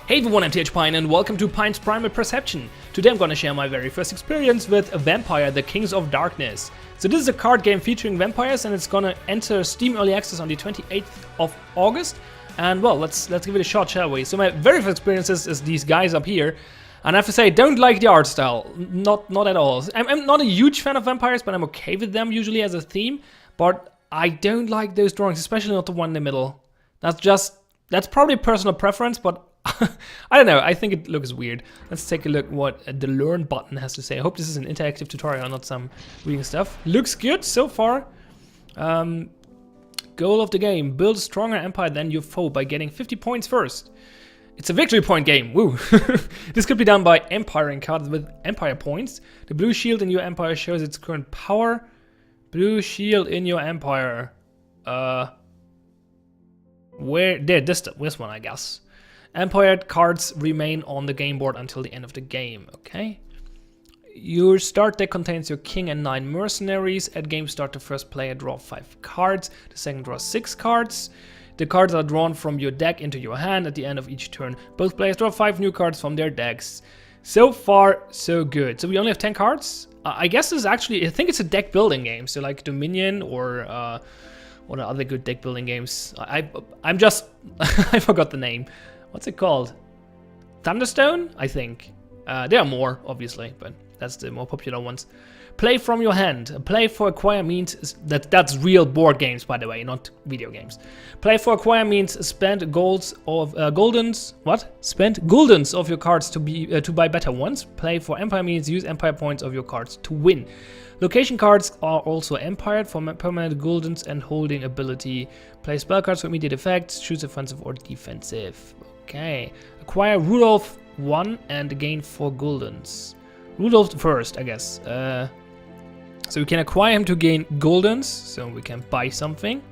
Hey everyone, I'm Pion and welcome to Pion's Primal Perception. Today I'm gonna share my very first experience with VEmpire, the Kings of Darkness. So this is a card game featuring vampires and it's gonna enter Steam Early Access on the 28th of August. And well, let's give it a shot, shall we? So my very first experience is these guys up here. And I have to say, I don't like the art style, not at all. I'm not a huge fan of vampires, but I'm okay with them usually as a theme. But I don't like those drawings, especially not the one in the middle. That's probably personal preference, but I don't know, I think it looks weird. Let's take a look what the learn button has to say. I hope this is an interactive tutorial, not some reading stuff. Looks good so far. Goal of the game, build a stronger empire than your foe by getting 50 points first. It's a victory point game, woo! This could be done by empiring cards with empire points. The blue shield in your empire shows its current power. Blue shield in your empire. Where? There, this one, I guess. Empire cards remain on the game board until the end of the game, okay? Your start deck contains your king and 9 mercenaries. At game start, the first player draws 5 cards, the second draws 6 cards. The cards are drawn from your deck into your hand at the end of each turn. Both players draw 5 new cards from their decks. So far, so good. So we only have 10 cards? I guess this is actually, I think it's a deck building game, so like Dominion or what are other good deck building games? I'm just, I forgot the name. What's it called? Thunderstone, I think. There are more, obviously, but that's the more popular ones. Play from your hand. Play for acquire means that's real board games, by the way, not video games. Play for acquire means spend golds of goldens. What? Spend guldens of your cards to buy better ones. Play for empire means use empire points of your cards to win. Location cards are also empired for permanent guldens and holding ability. Play spell cards for immediate effects. Choose offensive or defensive. Okay. Acquire Rudolph 1 and gain 4 guldens. Rudolph first, I guess. So we can acquire him to gain guldens, so we can buy something.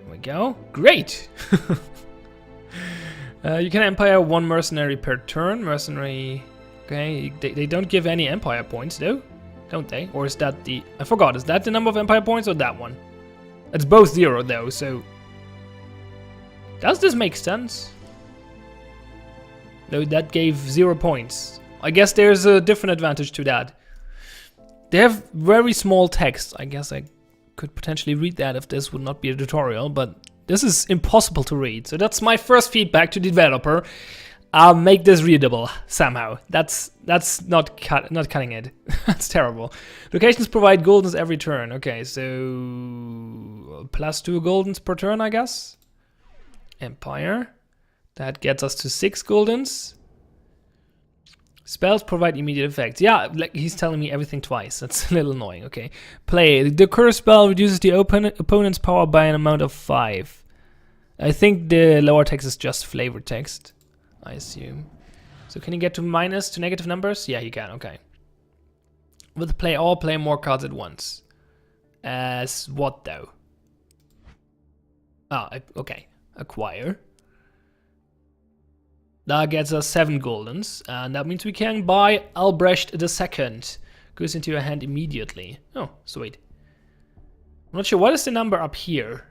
There we go. Great! You can empire 1 mercenary per turn. Mercenary... Okay, they don't give any empire points, though. Don't they? Or is that the... I forgot, is that the number of empire points or that one? It's both 0, though, so... Does this make sense? No, that gave 0 points. I guess there's a different advantage to that. They have very small text. I guess I could potentially read that if this would not be a tutorial, but this is impossible to read. So that's my first feedback to the developer. I'll make this readable somehow. That's not cutting it. That's terrible. Locations provide guldens every turn. Okay, so +2 guldens per turn, I guess. Empire. That gets us to 6 guldens. Spells provide immediate effects. Yeah, like he's telling me everything twice. That's a little annoying. Okay. Play. The curse spell reduces the opponent's power by an amount of 5. I think the lower text is just flavor text, I assume. So can you get to minus to negative numbers? Yeah, you can. Okay. With play all, play more cards at once. As what though? Ah, okay. Acquire. That gets us 7 guldens, and that means we can buy Albrecht II. Goes into your hand immediately. Oh, sweet. I'm not sure, what is the number up here?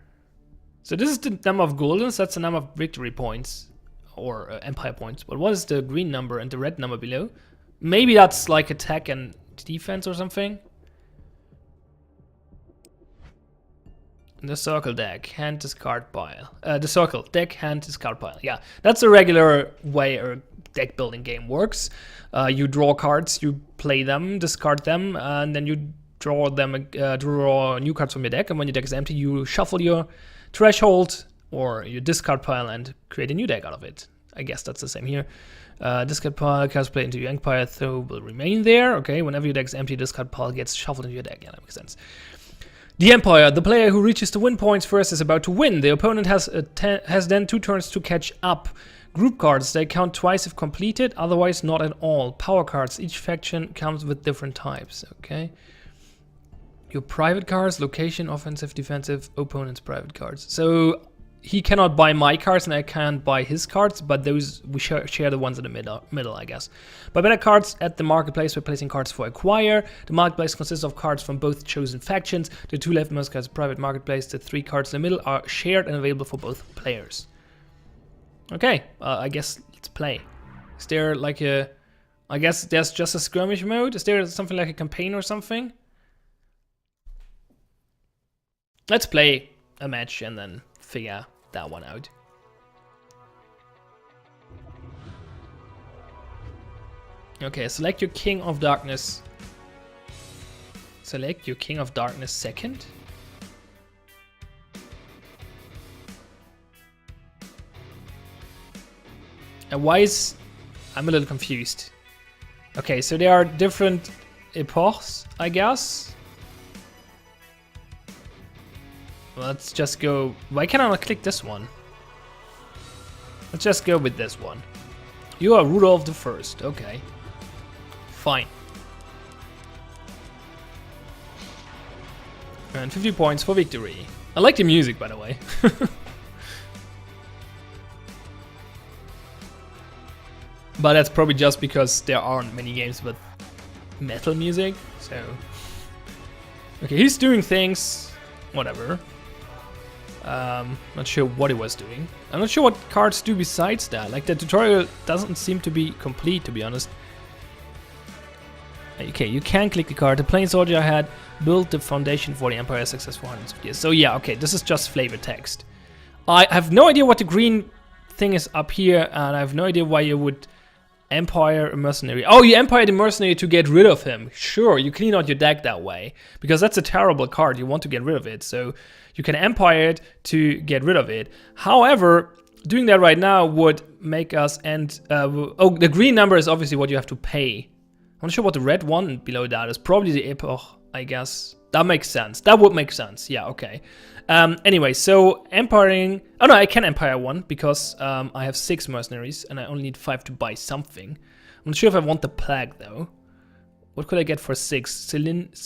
So this is the number of guldens, that's the number of victory points, or empire points. But what is the green number and the red number below? Maybe that's like attack and defense or something? The circle deck, hand discard pile. The circle deck, hand discard pile. Yeah, that's a regular way a deck building game works. You draw cards, you play them, discard them, and then you draw new cards from your deck. And when your deck is empty, you shuffle your threshold or your discard pile and create a new deck out of it. I guess that's the same here. Discard pile, cards played into your empire, though will remain there. Okay, whenever your deck is empty, discard pile gets shuffled into your deck. Yeah, that makes sense. The Empire, the player who reaches the win points first is about to win. The opponent has then 2 turns to catch up. Group cards, they count twice if completed, otherwise not at all. Power cards, each faction comes with different types, okay? Your private cards, location, offensive, defensive, opponent's private cards. So he cannot buy my cards and I can't buy his cards, but those we share the ones in the middle, I guess. Buy better cards at the marketplace by placing cards for acquire. The marketplace consists of cards from both chosen factions. The 2 leftmost cards private marketplace. The 3 cards in the middle are shared and available for both players. Okay, I guess Let's play. Is there like a... I guess there's just a skirmish mode. Is there something like a campaign or something? Let's play a match and then figure that one out. Okay, select your King of Darkness. Select your King of Darkness second. And why is... I'm a little confused. Okay, so there are different epochs, I guess. Let's just go... Why can't I not click this one? Let's just go with this one. You are Rudolph the First. Okay. Fine. And 50 points for victory. I like the music, by the way. But that's probably just because there aren't many games with metal music, so... Okay, he's doing things. Whatever. Not sure what he was doing. I'm not sure what cards do besides that. Like, the tutorial doesn't seem to be complete, to be honest. Okay, you can click the card. The plain soldier had built the foundation for the Empire's success for hundreds of years. So yeah, okay, this is just flavor text. I have no idea what the green thing is up here, and I have no idea why you would Empire a mercenary. Oh, you Empire the mercenary to get rid of him. Sure, you clean out your deck that way, because that's a terrible card. You want to get rid of it, so you can Empire it to get rid of it. However, doing that right now would make us end... oh, the green number is obviously what you have to pay. I'm not sure what the red one below that is. Probably the epoch, I guess. That makes sense. That would make sense. Yeah, okay. Anyway, so empiring... Oh no, I can empire one because I have 6 mercenaries and I only need 5 to buy something. I'm not sure if I want the plague though. What could I get for 6? Celiara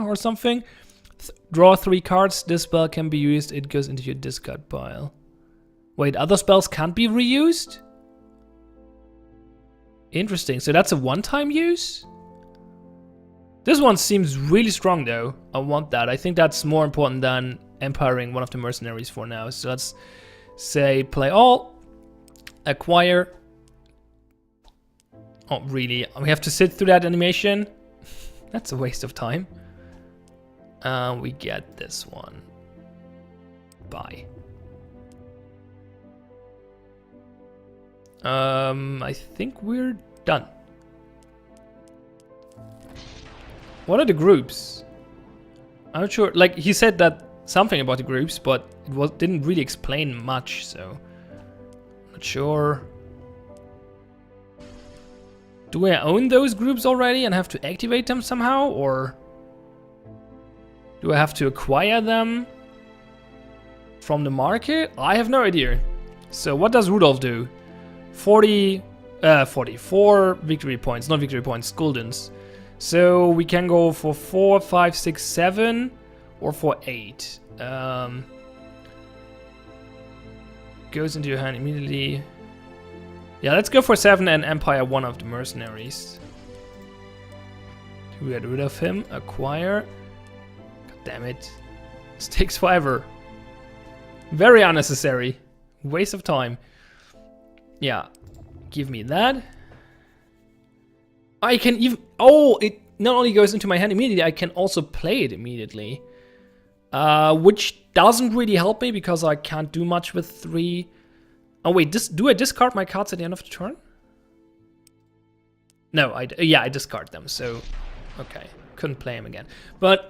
or something? Draw 3 cards. This spell can be used. It goes into your discard pile. Wait, other spells can't be reused? Interesting. So that's a one-time use? This one seems really strong though. I want that. I think that's more important than empiring one of the mercenaries for now. So let's say play all, acquire. Oh, really? We have to sit through that animation? That's a waste of time. We get this one. Bye. I think we're done. What are the groups? I'm not sure. Like, he said that something about the groups, but it didn't really explain much, so I'm not sure. Do I own those groups already and have to activate them somehow, or do I have to acquire them from the market? I have no idea. So what does Rudolph do? 44 victory points, not victory points, Guldens. So we can go for 4, 5, 6, 7, or for 8. Goes into your hand immediately. Yeah, let's go for 7 and empire one of the mercenaries. To get rid of him, acquire. God damn it. This takes forever. Very unnecessary. Waste of time. Yeah, give me that. I can even... Oh, it not only goes into my hand immediately, I can also play it immediately. Which doesn't really help me because I can't do much with 3. Oh wait, do I discard my cards at the end of the turn? No, yeah, I discard them, so... Okay, couldn't play them again. But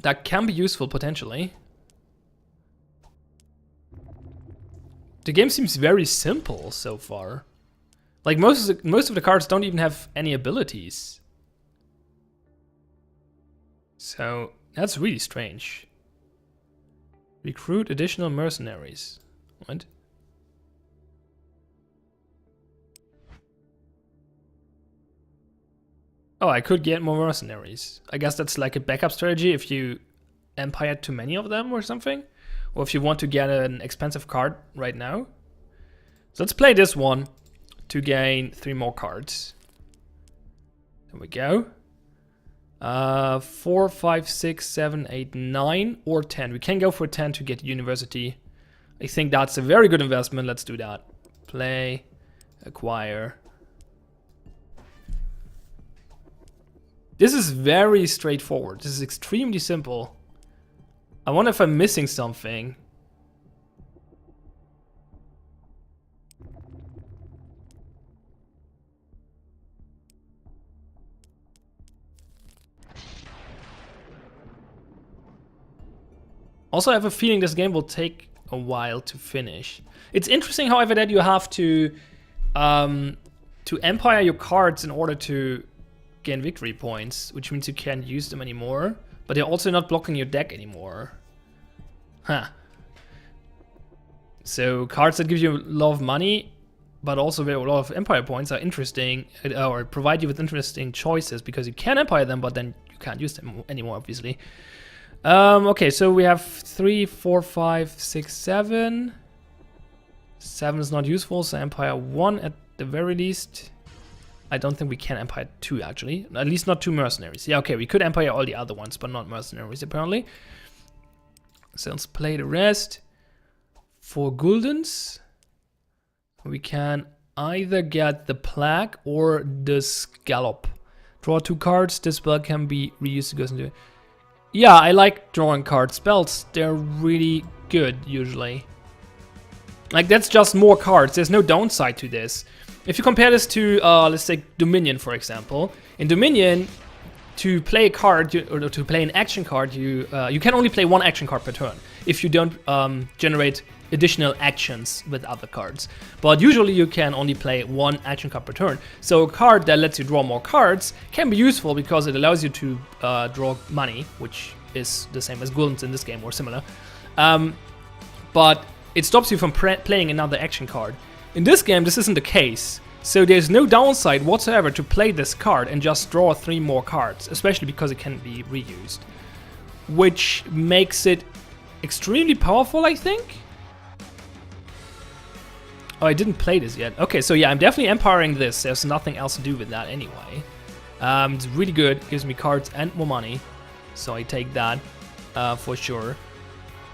that can be useful potentially. The game seems very simple so far. Like most of the cards don't even have any abilities. So that's really strange. Recruit additional mercenaries. What? Oh, I could get more mercenaries. I guess that's like a backup strategy if you empire too many of them or something. Or if you want to get an expensive card right now. So let's play this one to gain 3 more cards. There we go. 4, 5, 6, 7, 8, 9, or 10. We can go for 10 to get university. I think that's a very good investment. Let's do that. Play, acquire. This is very straightforward. This is extremely simple. I wonder if I'm missing something. Also, I have a feeling this game will take a while to finish. It's interesting, however, that you have to empire your cards in order to gain victory points, which means you can't use them anymore. But they're also not blocking your deck anymore. Huh. So cards that give you a lot of money, but also a lot of empire points are interesting, or provide you with interesting choices because you can empire them, but then you can't use them anymore, obviously. Okay, so we have 3, 4, 5, 6, 7. 7 is not useful, so Empire 1 at the very least. I don't think we can Empire 2, actually. At least not 2 mercenaries. Yeah, okay, we could Empire all the other ones, but not mercenaries, apparently. So let's play the rest. 4 guldens. We can either get the Plague or the Scallop. Draw 2 cards. This spell can be reused to go into... Yeah, I like drawing card spells. They're really good, usually. Like, that's just more cards. There's no downside to this. If you compare this to, let's say, Dominion, for example. In Dominion, to play a card, or to play an action card, you can only play 1 action card per turn. If you don't generate additional actions with other cards. But usually you can only play 1 action card per turn. So a card that lets you draw more cards can be useful because it allows you to draw money, which is the same as guldens in this game or similar. But it stops you from playing another action card. In this game, this isn't the case. So there's no downside whatsoever to play this card and just draw 3 more cards, especially because it can be reused. Which makes it extremely powerful, I think. Oh, I didn't play this yet. Okay, so yeah, I'm definitely empiring this. There's nothing else to do with that anyway. It's really good. Gives me cards and more money. So I take that for sure.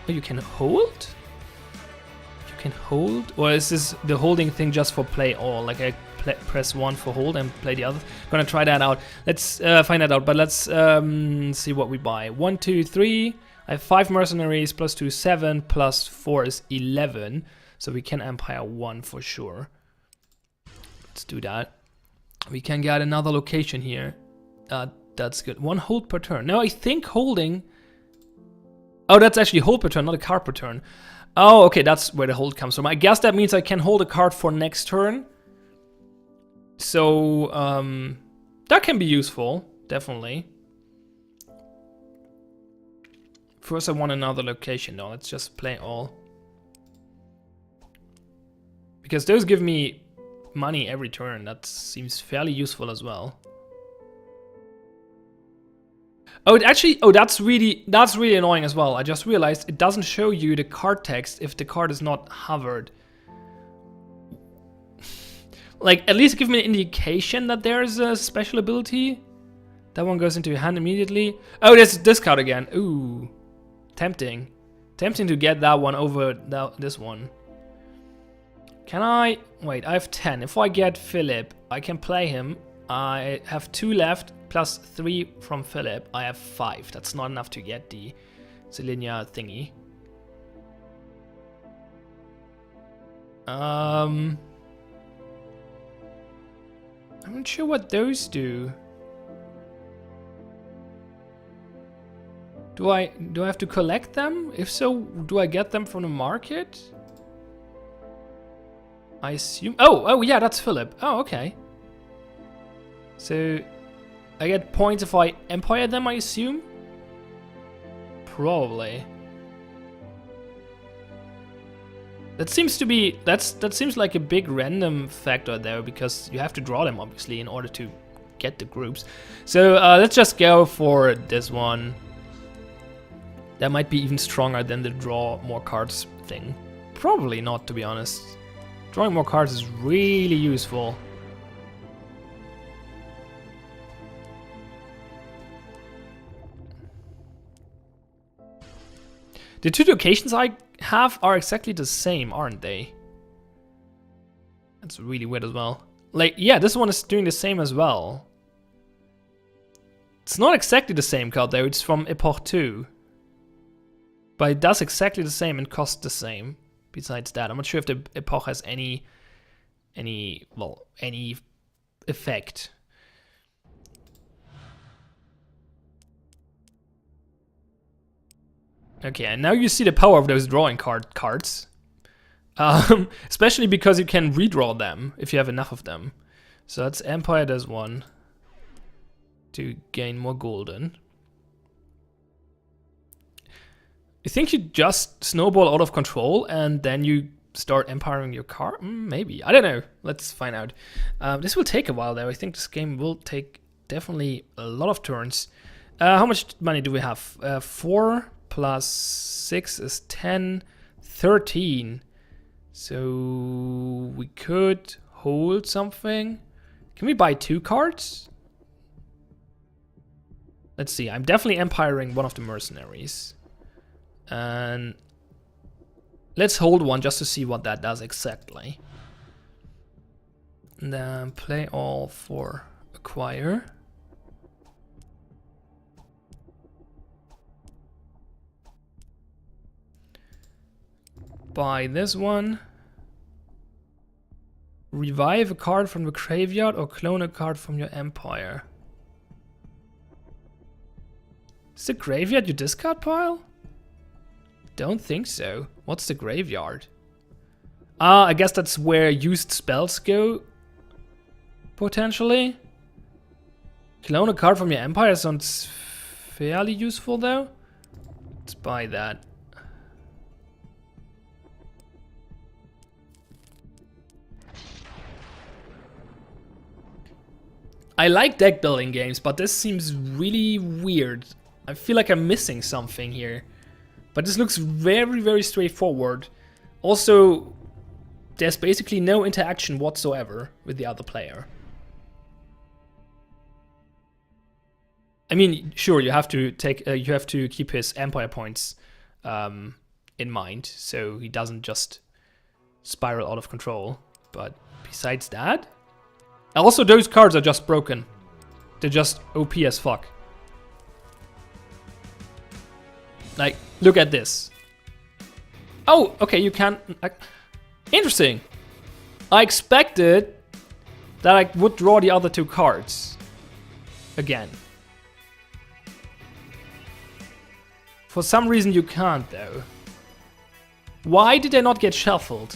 Oh, you can hold? You can hold? Or is this the holding thing just for play all? Like I press 1 for hold and play the other? Gonna try that out. Let's find that out. But let's see what we buy. 1, 2, 3. I have 5 mercenaries. Plus 2, 7. Plus 4 is 11. So we can Empire 1 for sure. Let's do that. We can get another location here. That's good. 1 hold per turn. No, I think holding... Oh, that's actually hold per turn, not a card per turn. Oh, okay, that's where the hold comes from. I guess that means I can hold a card for next turn. So, that can be useful, definitely. First I want another location though. Let's just play all. Because those give me money every turn. That seems fairly useful as well. Oh, it actually, that's really annoying as well. I just realized it doesn't show you the card text if the card is not hovered. Like, at least give me an indication that there's a special ability. That one goes into your hand immediately. Oh, there's this card again. Ooh, tempting. Tempting to get that one over this one. Can I? Wait, I have 10. If I get Philip, I can play him. I have 2 left, plus 3 from Philip. I have 5. That's not enough to get the Zelinia thingy. I'm not sure what those do. Do I have to collect them? If so, do I get them from the market? I assume... Oh, yeah, that's Philip. Oh, okay. So, I get points if I empire them, I assume? Probably. That seems to be... That seems like a big random factor there, because you have to draw them, obviously, in order to get the groups. So, let's just go for this one. That might be even stronger than the draw more cards thing. Probably not, to be honest. Drawing more cards is really useful. The 2 locations I half are exactly the same, aren't they? That's really weird as well. Like, yeah, this one is doing the same as well. It's not exactly the same card though, it's from Epoch 2. But it does exactly the same and costs the same. Besides that, I'm not sure if the Epoch has any effect. Okay, and now you see the power of those drawing cards. Especially because you can redraw them if you have enough of them. So that's Empire does one to gain more golden. I think you just snowball out of control and then you start empiring your card? Maybe. I don't know. Let's find out. This will take a while though. I think this game will take definitely a lot of turns. How much money do we have? 4 plus 6 is 10, 13. So we could hold something. Can we buy 2 cards? Let's see. I'm definitely empiring one of the mercenaries. And let's hold one just to see what that does exactly. And then play all for acquire. Buy this one. Revive a card from the graveyard or clone a card from your empire. Is the graveyard your discard pile? Don't think so. What's the graveyard? I guess that's where used spells go. Potentially. Clone a card from your empire sounds fairly useful though. Let's buy that. I like deck building games, but this seems really weird. I feel like I'm missing something here. But this looks very, very straightforward. Also, there's basically no interaction whatsoever with the other player. I mean, sure, you have to keep his empire points in mind, so he doesn't just spiral out of control. But besides that, also those cards are just broken. They're just OP as fuck. Like, look at this. Oh, okay, you can... interesting. I expected that I would draw the other 2 cards. Again. For some reason you can't, though. Why did they not get shuffled?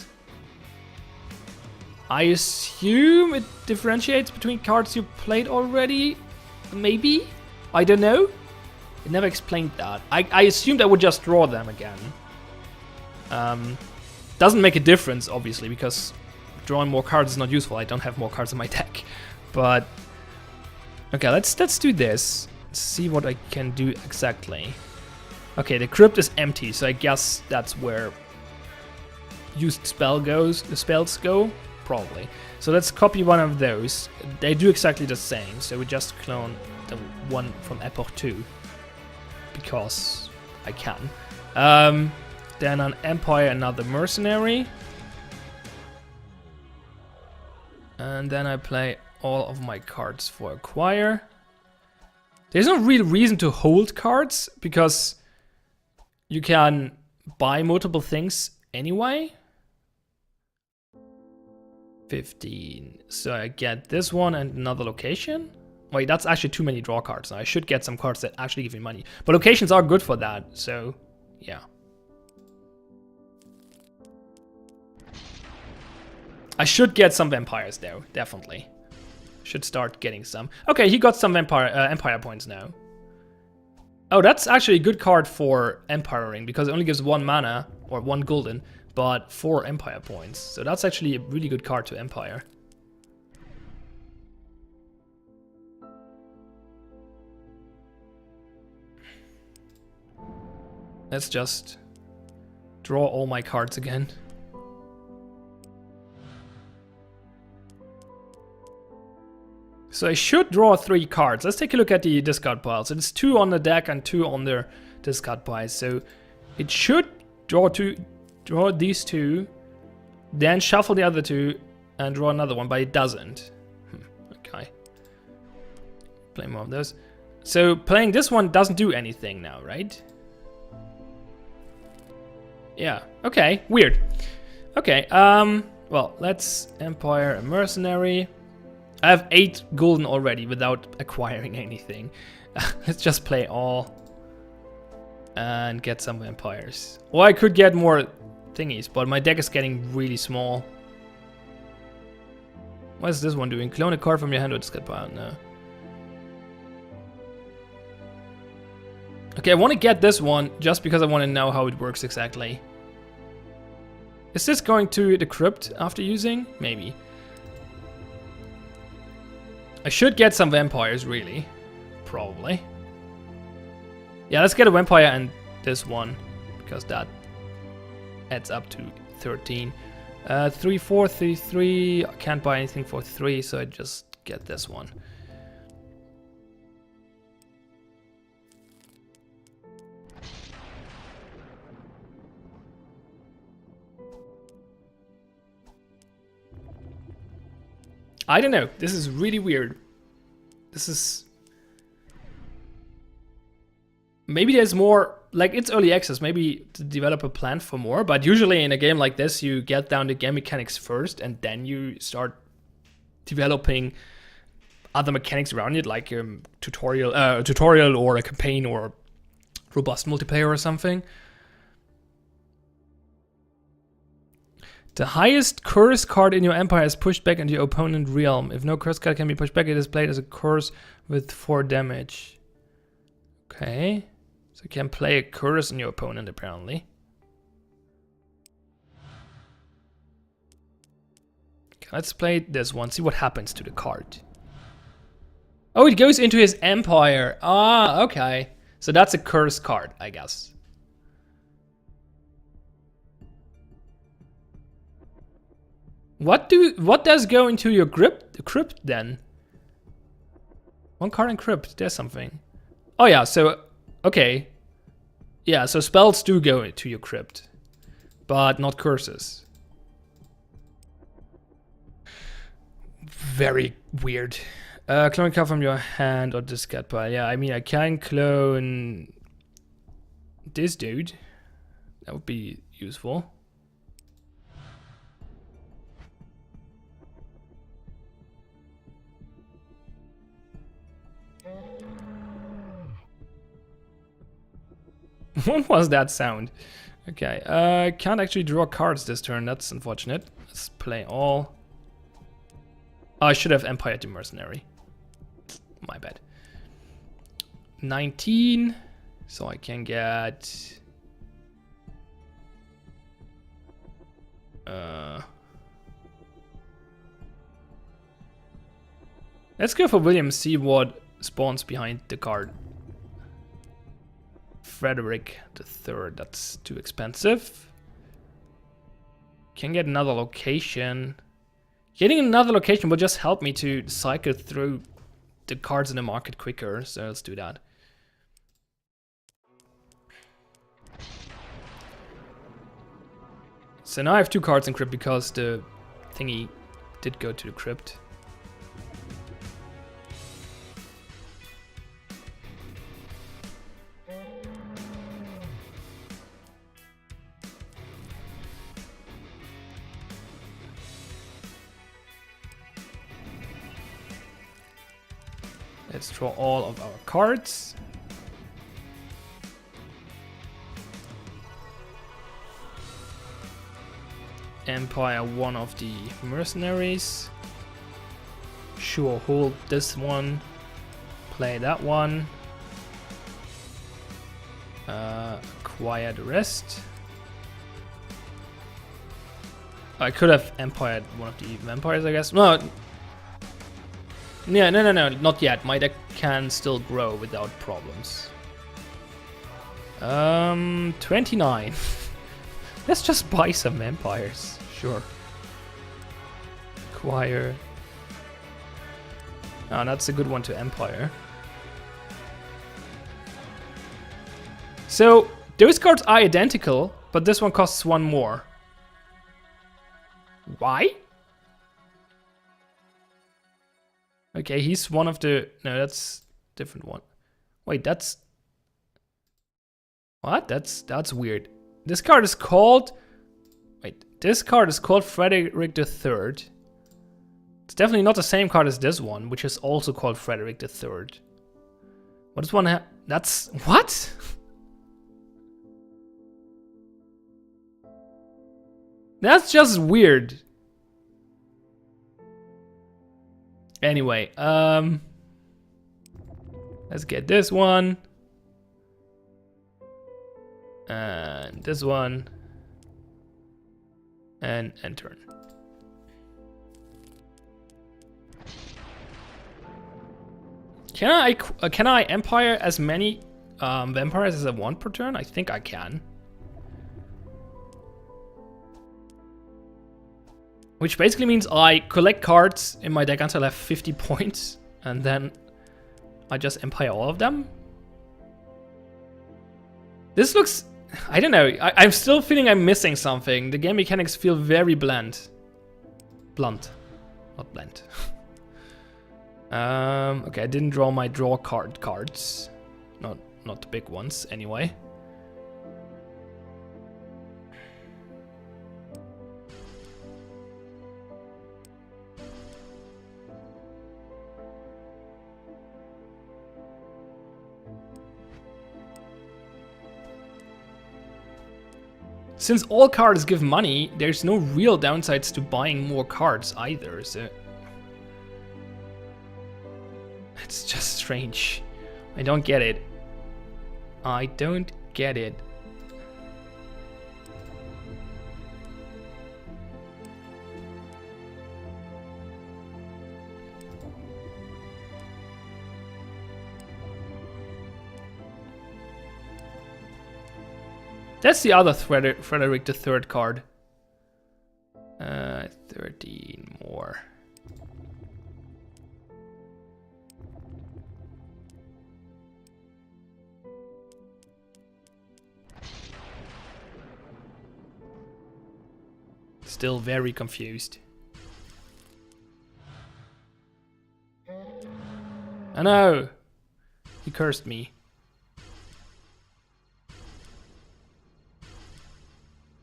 I assume it differentiates between cards you played already? Maybe? I don't know. It never explained that. I assumed I would just draw them again. Doesn't make a difference, obviously, because drawing more cards is not useful. I don't have more cards in my deck. But okay, let's do this. Let's see what I can do exactly. Okay, the crypt is empty, so I guess that's where used spells go. Probably. So let's copy one of those. They do exactly the same, so we just clone the one from Epoch 2. Because I can. Then an Empire, another Mercenary. And then I play all of my cards for Acquire. There's no real reason to hold cards, because you can buy multiple things anyway. 15. So I get this one and another location. Wait, that's actually too many draw cards. I should get some cards that actually give me money. But locations are good for that, so yeah. I should get some vampires though, definitely. Should start getting some. Okay, he got some empire points now. Oh, that's actually a good card for empiring, because it only gives 1 mana, or 1 golden, but 4 empire points. So that's actually a really good card to empire. Let's just draw all my cards again. So I should draw 3 cards. Let's take a look at the discard piles. It's 2 on the deck and 2 on the discard piles. So it should draw 2 draw these two, then shuffle the other two, and draw another one, but it doesn't. Okay. Play more of those. So playing this one doesn't do anything now, right? Yeah, okay, weird. Okay, well, let's Empire a mercenary. I have 8 golden already without acquiring anything. Let's just play all and get some vampires. Or I could get more thingies, but my deck is getting really small. What is this one doing? Clone a card from your hand or discard pile? No. Okay, I want to get this one just because I want to know how it works exactly. Is this going to the crypt after using? Maybe. I should get some vampires, really. Probably. Yeah, let's get a vampire and this one, because that adds up to 13. 3, 4, 3, 3. I can't buy anything for 3, so I just get this one. I don't know. This is really weird. This is... Maybe there's more... Like, it's early access. Maybe the developer planned for more. But usually in a game like this, you get down the game mechanics first. And then you start developing other mechanics around it. Like a tutorial or a campaign or robust multiplayer or something. The highest curse card in your empire is pushed back into your opponent's realm. If no curse card can be pushed back, it is played as a curse with 4 damage. Okay. So you can play a curse on your opponent, apparently. Okay, let's play this one, see what happens to the card. Oh, it goes into his empire. Ah, okay. So that's a curse card, I guess. What does go into your crypt then? 1 card in crypt, there's something. Oh yeah, so okay. Yeah, so spells do go into your crypt, but not curses. Very weird. Clone card from your hand or discard pile. Yeah, I mean I can clone this dude. That would be useful. What was that sound? Okay, can't actually draw cards this turn. That's unfortunate. Let's play all. Oh, I should have Empire to Mercenary. My bad. 19. So I can get... Let's go for William, see what spawns behind the card. Frederick III, that's too expensive. Can get another location. Getting another location will just help me to cycle through the cards in the market quicker, so let's do that. So now I have 2 cards in crypt because the thingy did go to the crypt. Let's draw all of our cards. Empire, one of the mercenaries. Sure, hold this one. Play that one. Acquire the rest. I could have empired one of the vampires, I guess. No. Yeah, no, not yet. My deck can still grow without problems. 29. Let's just buy some vampires. Sure. Acquire. Oh, that's a good one to Empire. So, those cards are identical. but this one costs one more. Why? Okay, he's one of the... No, that's a different one. Wait, that's... What? That's weird. This card is called... Wait, this card is called Frederick III. It's definitely not the same card as this one, which is also called Frederick III. What does one have? That's... What? That's just weird. Anyway, let's get this one. And this one. And turn. Can I Empire as many vampires as I want per turn? I think I can. Which basically means I collect cards in my deck until I have 50 points, and then I just Empire all of them. This looks... I don't know, I'm still feeling I'm missing something. The game mechanics feel very bland. Blunt. Not blend. Okay, I didn't draw my draw cards. Not the big ones, anyway. Since all cards give money, there's no real downsides to buying more cards either, so... It's just strange. I don't get it. I don't get it. That's the other Frederick III card. 13 more. Still very confused. I know. He cursed me.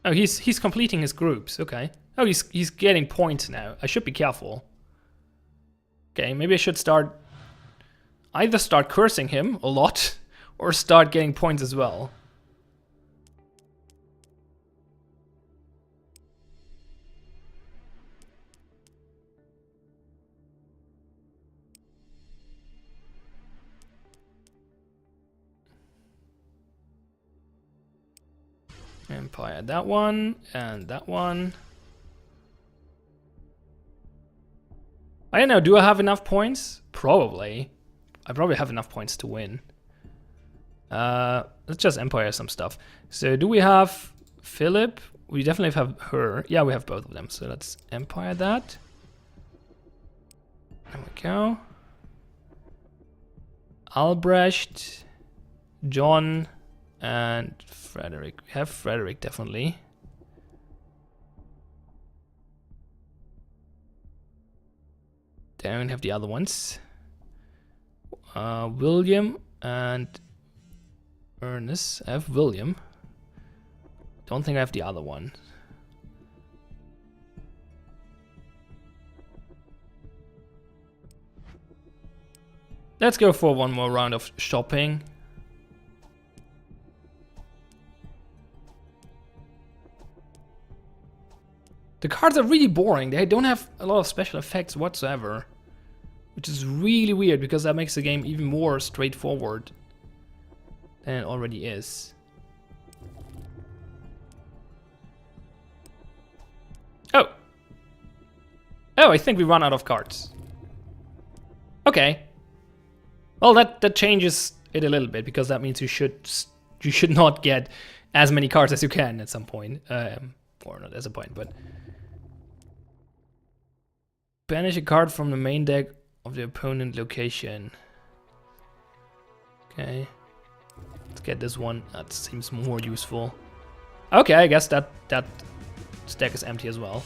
Oh, he's completing his groups. Okay. Oh, he's getting points now. I should be careful. Okay, maybe I should either start cursing him a lot or start getting points as well. Empire that one and that one. I don't know, do I have enough points? Probably. I probably have enough points to win. Let's just Empire some stuff. So do we have Philip? We definitely have her. Yeah, we have both of them. So let's Empire that. There we go. Albrecht, John, and Frederick. We have Frederick, definitely. Don't have the other ones. William and Ernest. I have William. Don't think I have the other one. Let's go for one more round of shopping. The cards are really boring. They don't have a lot of special effects whatsoever. Which is really weird because that makes the game even more straightforward than it already is. Oh! Oh, I think we run out of cards. Okay. Well, that changes it a little bit because that means you should not get as many cards as you can at some point. Or not as a point, but... Banish a card from the main deck of the opponent location. Okay. Let's get this one. That seems more useful. Okay, I guess that stack is empty as well.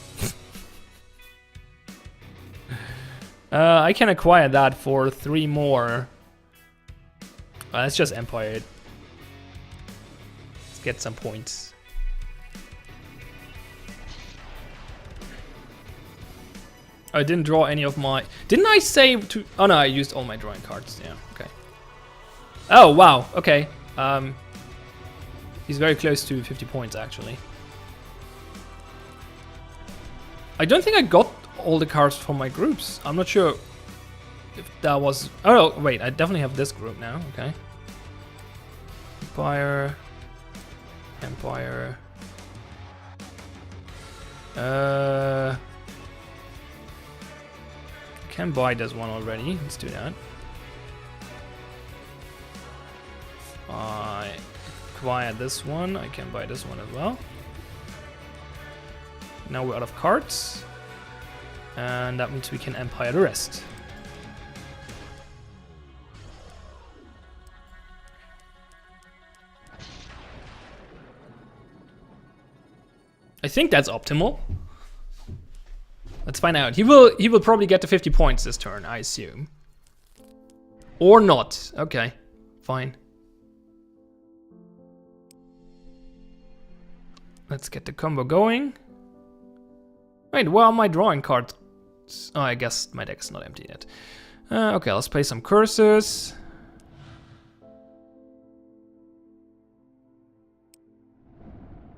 I can acquire that for 3 more. Let's just Empire it. Let's get some points. I didn't draw any of my... Didn't I say to... Oh no, I used all my drawing cards. Yeah, okay. Oh, wow, okay. He's very close to 50 points, actually. I don't think I got all the cards from my groups. I'm not sure if that was... Oh, wait, I definitely have this group now, okay. Empire. Can buy this one already. Let's do that. I acquire this one. I can buy this one as well. Now we're out of cards. And that means we can Empire the rest. I think that's optimal. Let's find out. He will probably get to 50 points this turn, I assume. Or not. Okay, fine. Let's get the combo going. Wait, where are my drawing cards? Oh, I guess my deck's not empty yet. Okay, let's play some curses.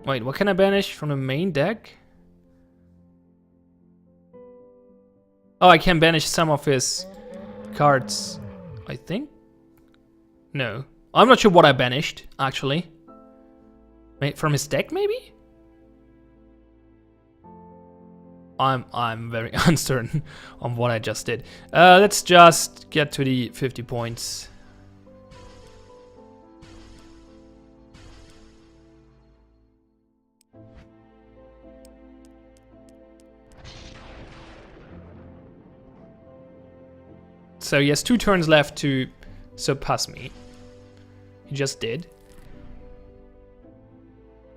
Wait, what can I banish from the main deck? Oh, I can banish some of his cards, I think? No. I'm not sure what I banished, actually. From his deck, maybe? I'm very uncertain on what I just did. Let's just get to the 50 points. So he has 2 turns left to surpass me. He just did.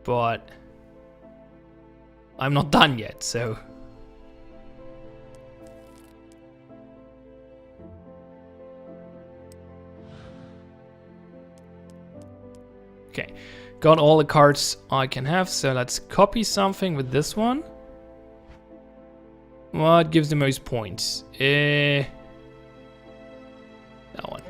But I'm not done yet, so... Okay, got all the cards I can have, so let's copy something with this one. What gives the most points? That one.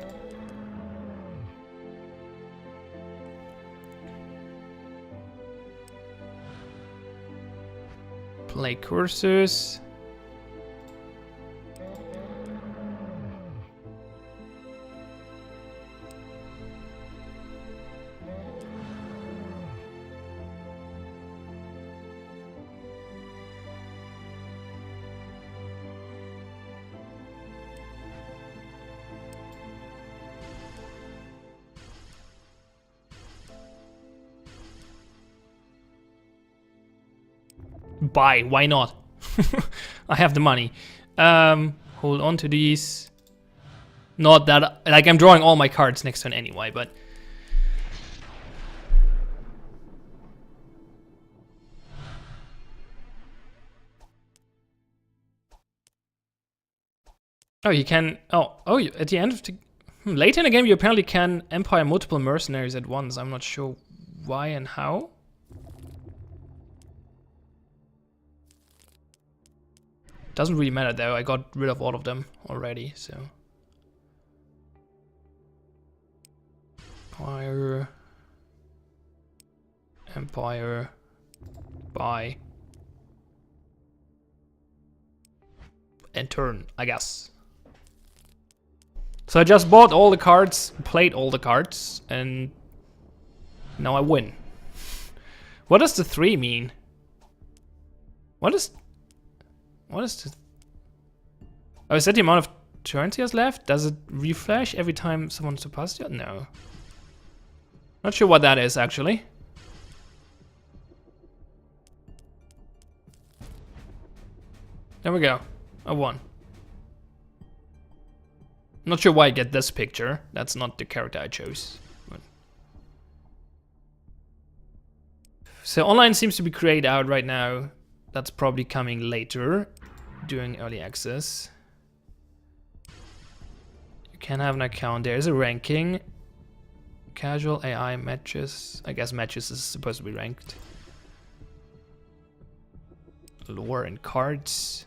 Play curses. Buy, why not? I have the money. Hold on to these. Not that, like, I'm drawing all my cards next turn anyway, but... Oh, you can... Oh, at the end of the... Late in the game, you apparently can Empire multiple mercenaries at once. I'm not sure why and how. Doesn't really matter though, I got rid of all of them already, so... Empire... Buy... And turn, I guess. So I just bought all the cards, played all the cards, and... Now I win. What does the 3 mean? What is this? Oh, is that the amount of turns he has left? Does it refresh every time someone surpasses you? No. Not sure what that is, actually. There we go. I won. Not sure why I get this picture. That's not the character I chose. But... So online seems to be grayed out right now. That's probably coming later during early access. You can have an account. There is a ranking. Casual AI matches. I guess matches is supposed to be ranked. Lore and cards.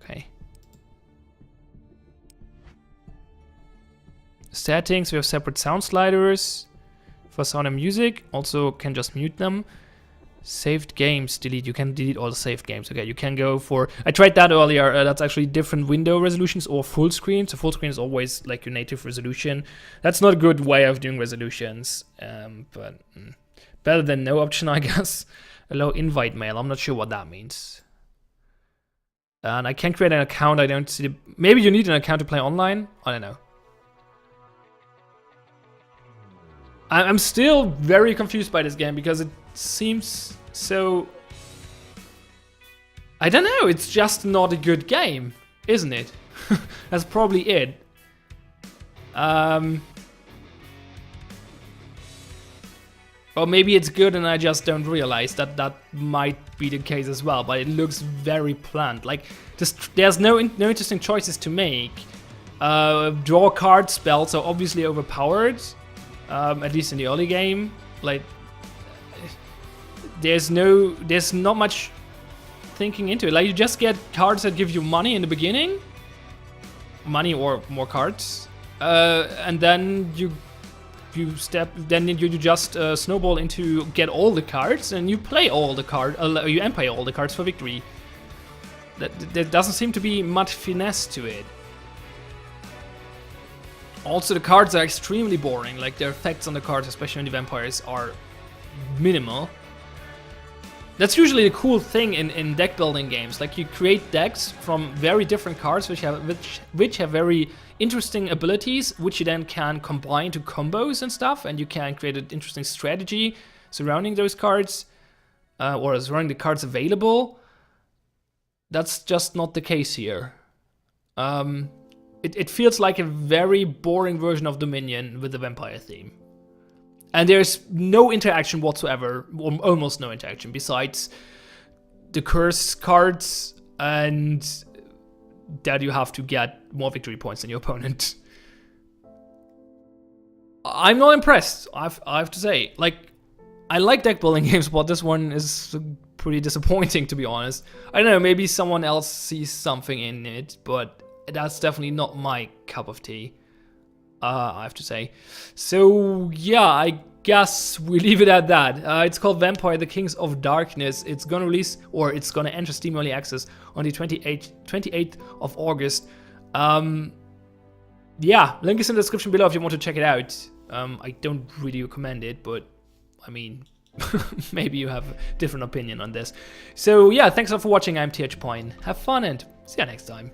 Okay. Settings, we have separate sound sliders for sound and music. Also can just mute them. Saved games, delete. You can delete all the saved games. Okay, you can go for... I tried that earlier. That's actually different window resolutions or full screen. So full screen is always like your native resolution. That's not a good way of doing resolutions. But better than no option, I guess. Allow invite mail. I'm not sure what that means. And I can't create an account. I don't see the... Maybe you need an account to play online? I don't know. I'm still very confused by this game because it seems so... I don't know, it's just not a good game, isn't it? That's probably it. Or maybe it's good and I just don't realize that that might be the case as well, but it looks very bland. Like, there's no interesting choices to make. Draw card spells are obviously overpowered. At least in the early game, like there's not much thinking into it. Like you just get cards that give you money in the beginning, money or more cards, and then you just snowball into get all the cards, and you play all the cards, you empire all the cards for victory. There doesn't seem to be much finesse to it. Also, the cards are extremely boring, like the effects on the cards, especially on the vampires, are minimal. That's usually the cool thing in deck building games. Like you create decks from very different cards which have very interesting abilities, which you then can combine to combos and stuff, and you can create an interesting strategy surrounding those cards, or surrounding the cards available. That's just not the case here. It feels like a very boring version of Dominion with the vampire theme. And there's no interaction whatsoever, or almost no interaction, besides the curse cards and that you have to get more victory points than your opponent. I'm not impressed, I have to say. Like, I like deck building games, but this one is pretty disappointing, to be honest. I don't know, maybe someone else sees something in it, but that's definitely not my cup of tea, I have to say. So yeah, I guess we leave it at that. It's called VEmpire: The Kings of Darkness. It's gonna release, or it's gonna enter Steam Early Access on the 28th of August. Yeah, link is in the description below if you want to check it out. I don't really recommend it, but I mean, maybe you have a different opinion on this. So yeah, thanks a lot for watching. I'm TH Pion. Have fun and see you next time.